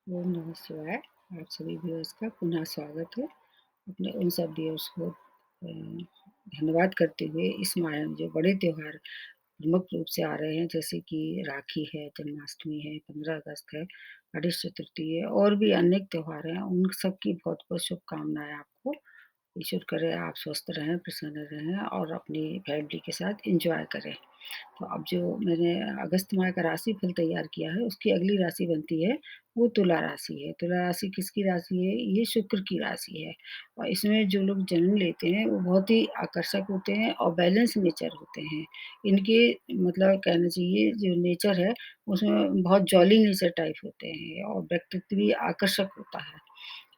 ओम नमः शिवाय। आप सभी व्यूअर्स का पुनः स्वागत है। अपने उन सब व्यूअर्स को धन्यवाद करते हुए इस माह में जो बड़े त्योहार प्रमुख रूप से आ रहे हैं, जैसे कि राखी है, जन्माष्टमी है, 15 अगस्त है, गणेश चतुर्थी है और भी अनेक त्योहार हैं। उन सब की बहुत-बहुत शुभकामनाएँ आपको। ईश्वर करे आप स्वस्थ रहें, प्रसन्न रहें और अपनी फैमिली के साथ एन्जॉय करें। तो अब जो मैंने अगस्त माह का राशिफल तैयार किया है, उसकी अगली राशि बनती है, वो तुला राशि है। तुला राशि किसकी राशि है? ये शुक्र की राशि है और इसमें जो लोग जन्म लेते हैं, वो बहुत ही आकर्षक होते हैं और बैलेंस नेचर होते हैं। इनके मतलब कहना चाहिए जो नेचर है, उसमें बहुत जॉली नेचर टाइप होते हैं और व्यक्तित्व भी आकर्षक होता है।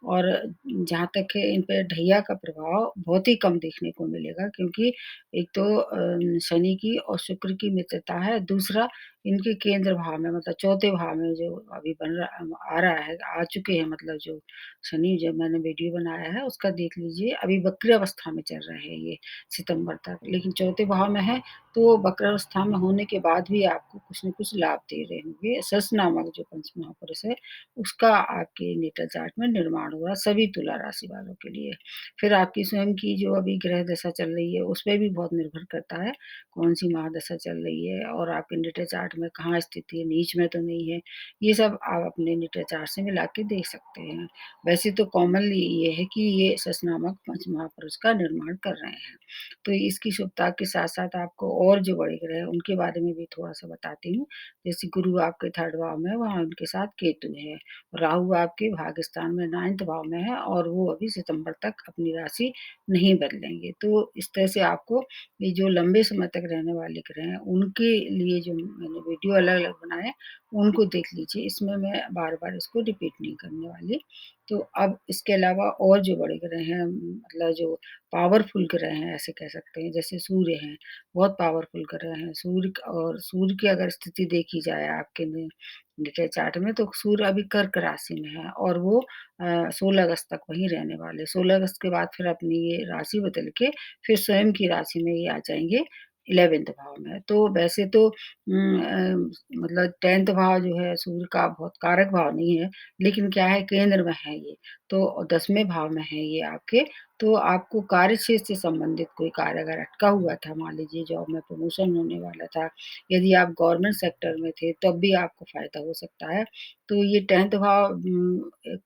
और जहाँ तक है इन पे ढैया का प्रभाव बहुत ही कम देखने को मिलेगा, क्योंकि एक तो शनि की और शुक्र की मित्रता है, दूसरा इनके केंद्र भाव में मतलब चौथे भाव में जो अभी बन रहा आ रहा है, आ चुके हैं मतलब जो शनि जब मैंने वीडियो बनाया है उसका देख लीजिए, अभी वक्री अवस्था में चल रहे हैं ये सितंबर तक। लेकिन चौथे भाव में है, तो वो वक्र अवस्था में होने के बाद भी आपको कुछ न कुछ लाभ दे रहे होंगे। सस नामक जो पंच महापुरुष है, उसका आपके नेटल चार्ट में निर्माण हुआ सभी तुला राशि वालों के लिए। फिर आपकी स्वयं की जो अभी ग्रह दशा चल रही है, उसपे भी बहुत निर्भर करता है, कौन-सी महादशा चल रही है और आपके नेटल चार्ट में कहाँ स्थिति है, नीच में तो नहीं है। ये सब आप अपने नेटल चार्ट से मिला के देख सकते हैं। वैसे तो कॉमनली ये है कि ये सस नामक पंच महापुरुष का निर्माण कर रहे हैं। तो इसकी शुभता के साथ-साथ आपको और जो बड़े ग्रह हैं, उनके बारे में भी थोड़ा-सा बताती हूँ। जैसे गुरु आपके 3rd भाव में है, वहाँ उनके साथ केतु है। राहु आपके भाग्यस्थान में 9th भाव में है और वो अभी सितंबर तक अपनी राशि नहीं बदलेंगे। तो इस तरह से आपको ये जो लंबे समय तक रहने वाले ग्रह हैं, उनके लिए जो मैंने वीडियो अलग-अलग बनाए हैं, उनको देख लीजिए। इसमें मैं बार-बार इसको रिपीट नहीं करने वाली। तो अब इसके अलावा और जो बड़े ग्रह हैं, मतलब जो पावरफुल ग्रह हैं ऐसे कह सकते हैं, जैसे सूर्य हैं, बहुत पावरफुल ग्रह हैं। सूर्य की अगर स्थिति देखी जाए आपके नेटल चार्ट में, तो सूर्य अभी कर्क राशि में है और वो 16 अगस्त तक वहीं रहने वाले। 16 अगस्त के बाद फिर अपनी ये राशि बदल के फिर स्वयं की राशि में ये आ जाएँगे 11th भाव में। तो वैसे तो मतलब 10th भाव जो है सूर्य का बहुत कारक भाव नहीं है, लेकिन क्या है केंद्र में है ये, तो 10वें भाव में है ये आपके। तो आपको कार्यक्षेत्र से संबंधित कोई कार्य अगर अटका हुआ था, मान लीजिए जॉब में प्रमोशन होने वाला था, यदि आप गवर्नमेंट सेक्टर में थे, तब भी आपको फ़ायदा हो सकता है। तो ये 10th भाव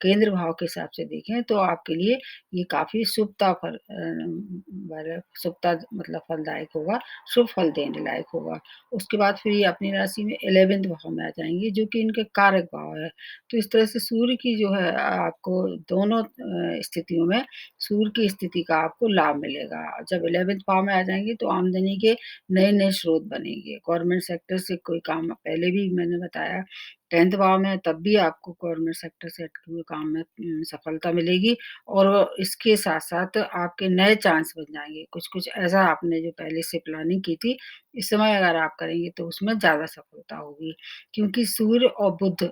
केंद्र भाव के हिसाब से देखें तो आपके लिए ये काफ़ी वाला शुभता मतलब फलदायक होगा, शुभ फल देने लायक होगा। उसके बाद फिर ये अपनी राशि में 11th भाव में आ जाएँगे, जो कि इनके कारक भाव है। तो इस तरह से सूर्य की जो है आपको दोनों स्थितियों में सूर्य की स्थिति का आपको लाभ मिलेगा। जब 11th भाव में आ जाएँगे तो आमदनी के नए-नए स्रोत बनेंगे। गवर्नमेंट सेक्टर से कोई काम पहले भी मैंने बताया 10th भाव में है, तब भी आपको गवर्नमेंट सेक्टर से अटके हुए काम में सफलता मिलेगी और इसके साथ-साथ आपके नए चांस बन जाएँगे। कुछ-कुछ ऐसा आपने जो पहले से प्लानिंग की थी, इस समय अगर आप करेंगे तो उसमें ज़्यादा सफलता होगी। क्योंकि सूर्य और बुध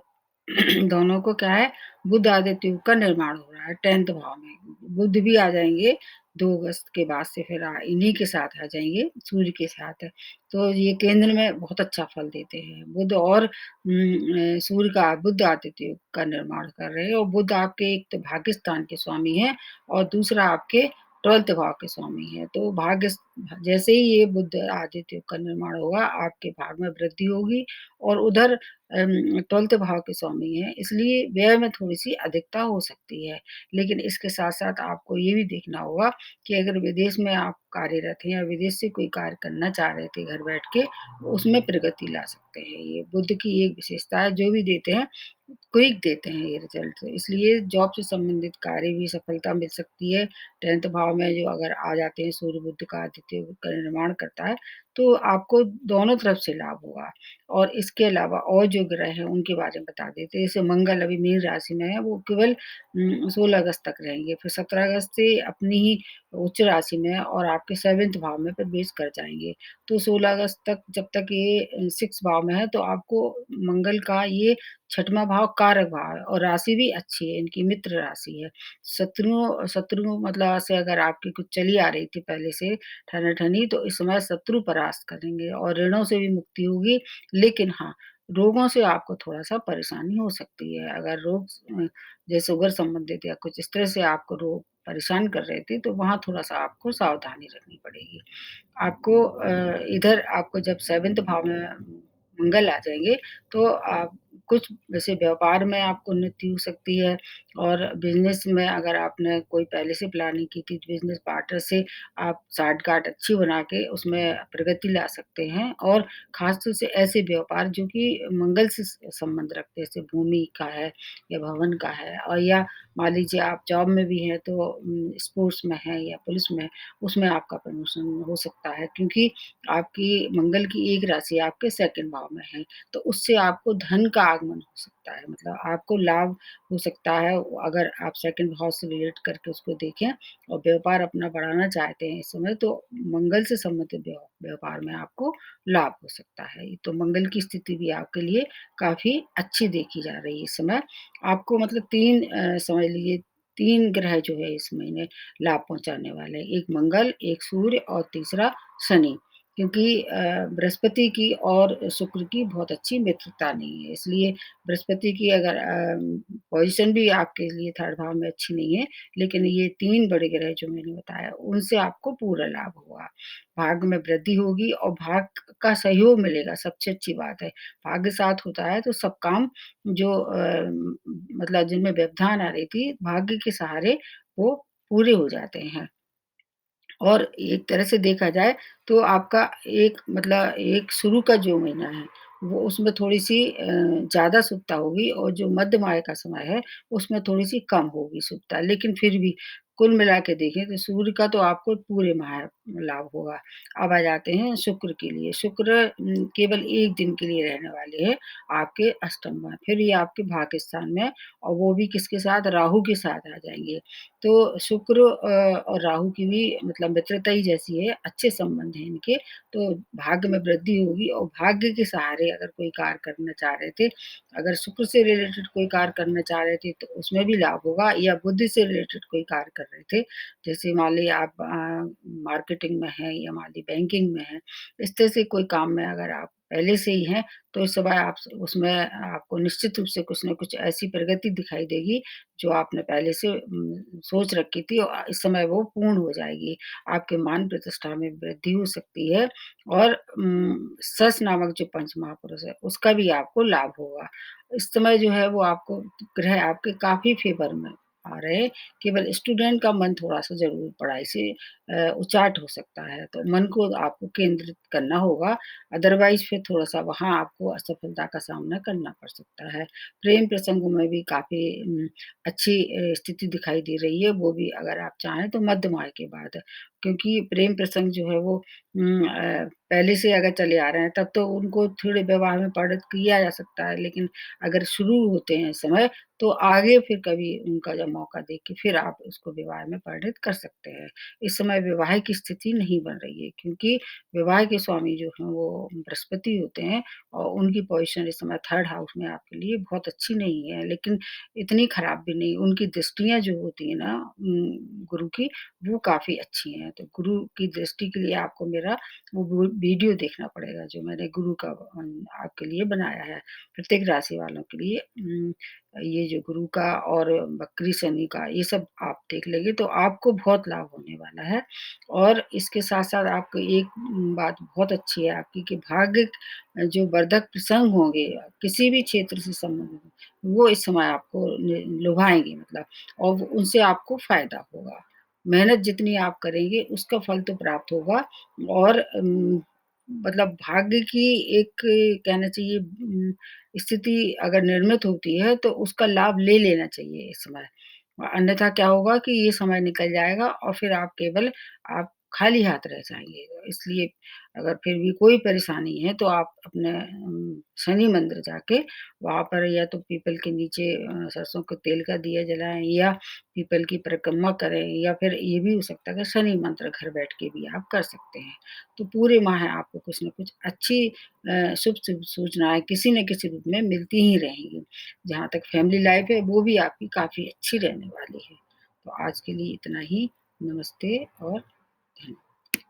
दोनों को क्या है, बुध आदित्य योग का निर्माण हो रहा है 10th भाव में। बुध भी आ जाएँगे 2 अगस्त के बाद से फिर इन्हीं के साथ आ जाएँगे, सूर्य के साथ। तो ये केंद्र में बहुत अच्छा फल देते हैं। बुध और सूर्य का बुध आदित्य योग का निर्माण कर रहे हैं और बुध आपके एक तो भाग्य स्थान के स्वामी हैं और दूसरा आपके 12th भाव के स्वामी हैं। तो जैसे ही ये बुध आदित्य योग का निर्माण होगा, आपके भाग में वृद्धि होगी और उधर 12th भाव के स्वामी हैं, इसलिए व्यय में थोड़ी-सी अधिकता हो सकती है। लेकिन इसके साथ-साथ आपको ये भी देखना होगा कि अगर विदेश में आप कार्यरत हैं या विदेश से कोई कार्य करना चाह रहे थे घर बैठ के, उसमें प्रगति ला सकते हैं। ये बुध की एक विशेषता है, जो भी देते हैं, क्विक देते हैं ये रिज़ल्ट। इसलिए जॉब से संबंधित कार्य भी सफलता मिल सकती है। 10th भाव में जो अगर आ जाते हैं सूर्य बुध का आदित्य का निर्माण करता है, तो आपको दोनों तरफ से लाभ होगा। और इसके अलावा और जो ग्रह हैं उनके बारे में बता देते हैं। जैसे मंगल अभी मीन राशि में है, वो केवल 16 अगस्त तक रहेंगे, फिर 17 अगस्त से अपनी ही उच्च राशि में और आपके 7th भाव में प्रवेश कर जाएँगे। तो 16 अगस्त तक जब तक ये 6 भाव में है, तो आपको मंगल का ये 6वाँ भाव कारक भाव है और राशि भी अच्छी है, इनकी मित्र राशि है। शत्रु मतलब से अगर आपकी कुछ चली आ रही थी पहले से ठना-ठनी, तो इस समय शत्रु परास्त करेंगे और ऋणों से भी मुक्ति होगी। लेकिन हाँ, रोगों से आपको थोड़ा-सा परेशानी हो सकती है। अगर रोग जैसे शुगर संबंधित या कुछ इस तरह से आपको रोग परेशान कर रहे थे, तो वहाँ थोड़ा-सा आपको सावधानी रखनी पड़ेगी। आपको इधर आपको जब 7th भाव में मंगल आ जाएँगे, तो आप कुछ जैसे व्यापार में आपको उन्नति हो सकती है और बिज़नेस में अगर आपने कोई पहले से प्लानिंग की थी, बिज़नेस पार्टनर से आप साठ-गाँठ अच्छी बना के उसमें प्रगति ला सकते हैं और ख़ास तौर से ऐसे व्यापार जो कि मंगल से संबंध रखते हैं, जैसे भूमि का है या भवन का है और या मान लीजिए आप जॉब में भी हैं तो स्पोर्ट्स में हैं या पुलिस में, उसमें आपका प्रमोशन हो सकता है क्योंकि आपकी मंगल की एक राशि आपके 2nd भाव में है, तो उससे आपको धन का आगमन हो सकता है, मतलब आपको लाभ हो सकता है अगर आप 2nd भाव से रिलेट करके उसको देखें और व्यापार अपना बढ़ाना चाहते हैं इस समय तो मंगल से संबंधित व्यापार में आपको लाभ हो सकता है। तो मंगल की स्थिति भी आपके लिए काफ़ी अच्छी देखी जा रही है इस समय। आपको मतलब 3 समझ लीजिए 3 ग्रह जो है इस महीने लाभ पहुँचाने वाले हैं। एक मंगल, एक सूर्य और तीसरा शनि। क्योंकि बृहस्पति की और शुक्र की बहुत अच्छी मित्रता नहीं है, इसलिए बृहस्पति की अगर पोज़ीशन भी आपके लिए 3rd भाव में अच्छी नहीं है, लेकिन ये 3 बड़े ग्रह जो मैंने बताया, उनसे आपको पूरा लाभ होगा। भाग्य में वृद्धि होगी और भाग्य का सहयोग मिलेगा, सबसे अच्छी बात है। भाग्य साथ होता है तो सब काम जो मतलब जिनमें व्यवधान आ रही थी, भाग्य के सहारे वो पूरे हो जाते हैं। और एक तरह से देखा जाए तो आपका एक मतलब एक शुरू का जो महीना है, वो उसमें थोड़ी-सी ज़्यादा शुभता होगी और जो मध्यम आय का समय है, उसमें थोड़ी-सी कम होगी शुभता। लेकिन फिर भी कुल मिला के देखें तो सूर्य का तो आपको पूरे माह लाभ होगा। अब आ जाते हैं शुक्र के लिए। शुक्र केवल 1 दिन के लिए रहने वाले हैं आपके अष्टम में, फिर ये आपके भाग्य स्थान में और वो भी किसके साथ? राहु के साथ आ जाएँगे। तो शुक्र और राहु की भी मतलब मित्रता ही जैसी है, अच्छे संबंध हैं इनके, तो भाग्य में वृद्धि होगी और भाग्य के सहारे अगर कोई कार्य करना चाह रहे थे, अगर शुक्र से रिलेटेड कोई कार्य करना चाह रहे थे, तो उसमें भी लाभ होगा या बुद्धि से रिलेटेड कोई कार्य कर रहे थे, जैसे मान लीजिए आप मार्केटिंग में हैं या मान लीजिए बैंकिंग में हैं, इस तरह से कोई काम में अगर आप पहले से ही हैं, तो इस समय आप उसमें आपको निश्चित रूप से कुछ न कुछ ऐसी प्रगति दिखाई देगी जो आपने पहले से सोच रखी थी और इस समय वो पूर्ण हो जाएगी। आपके मान प्रतिष्ठा में वृद्धि हो सकती है और सस नामक जो पंच महापुरुष है, उसका भी आपको लाभ होगा। इस समय जो है वो आपको ग्रह आपके काफ़ी फ़ेवर में आ रहे हैं, केवल स्टूडेंट का मन थोड़ा-सा ज़रूर पढ़ाई से उचाट हो सकता है, तो मन को आपको केंद्रित करना होगा, अदरवाइज़ फिर थोड़ा-सा वहाँ आपको असफलता का सामना करना पड़ सकता है। प्रेम प्रसंगों में भी काफ़ी अच्छी स्थिति दिखाई दे रही है, वो भी अगर आप चाहें तो मध्यम आय के बाद। क्योंकि प्रेम प्रसंग जो है वो पहले से अगर चले आ रहे हैं तब तो उनको थोड़े विवाह में परिणत किया जा सकता है, लेकिन अगर शुरू होते हैं समय तो आगे फिर कभी उनका जब मौका देख के फिर आप उसको विवाह में परिणत कर सकते हैं। इस समय विवाह की स्थिति नहीं बन रही है क्योंकि विवाह के स्वामी जो हैं वो बृहस्पति होते हैं और उनकी पोज़ीशन इस समय 3rd हाउस में आपके लिए बहुत अच्छी नहीं है, लेकिन इतनी खराब भी नहीं, उनकी दृष्टियाँ जो होती हैं ना गुरु की, वो काफ़ी अच्छी हैं। तो गुरु की दृष्टि के लिए आपको मेरा वो वीडियो देखना पड़ेगा, जो मैंने गुरु का आपके लिए बनाया है, प्रत्येक राशि वालों के लिए। ये जो गुरु का और बकरी शनि का, ये सब आप देख लेंगे तो आपको बहुत लाभ होने वाला है। और इसके साथ-साथ आपको एक बात बहुत अच्छी है आपकी कि भाग्य जो वर्धक प्रसंग होंगे, किसी भी क्षेत्र से संबंधित वो इस समय आपको लुभाएँगे मतलब और उनसे आपको फ़ायदा होगा। मेहनत जितनी आप करेंगे उसका फल तो प्राप्त होगा और मतलब भाग्य की एक कहना चाहिए स्थिति अगर निर्मित होती है तो उसका लाभ ले लेना चाहिए इस समय। अन्यथा क्या होगा कि ये समय निकल जाएगा और फिर आप केवल आप खाली हाथ रह जाएँगे। इसलिए अगर फिर भी कोई परेशानी है तो आप अपने शनि मंदिर जाके वहाँ पर या तो पीपल के नीचे सरसों के तेल का दिया जलाएँ या पीपल की परिक्रमा करें या फिर ये भी हो सकता है कि शनि मंत्र घर बैठ के भी आप कर सकते हैं। तो पूरे माह आपको कुछ न कुछ अच्छी शुभ-शुभ सूचनाएँ किसी न किसी रूप में मिलती ही रहेंगी। जहाँ तक फैमिली लाइफ़ है वो भी आपकी काफ़ी अच्छी रहने वाली है। तो आज के लिए इतना ही। नमस्ते और धन्य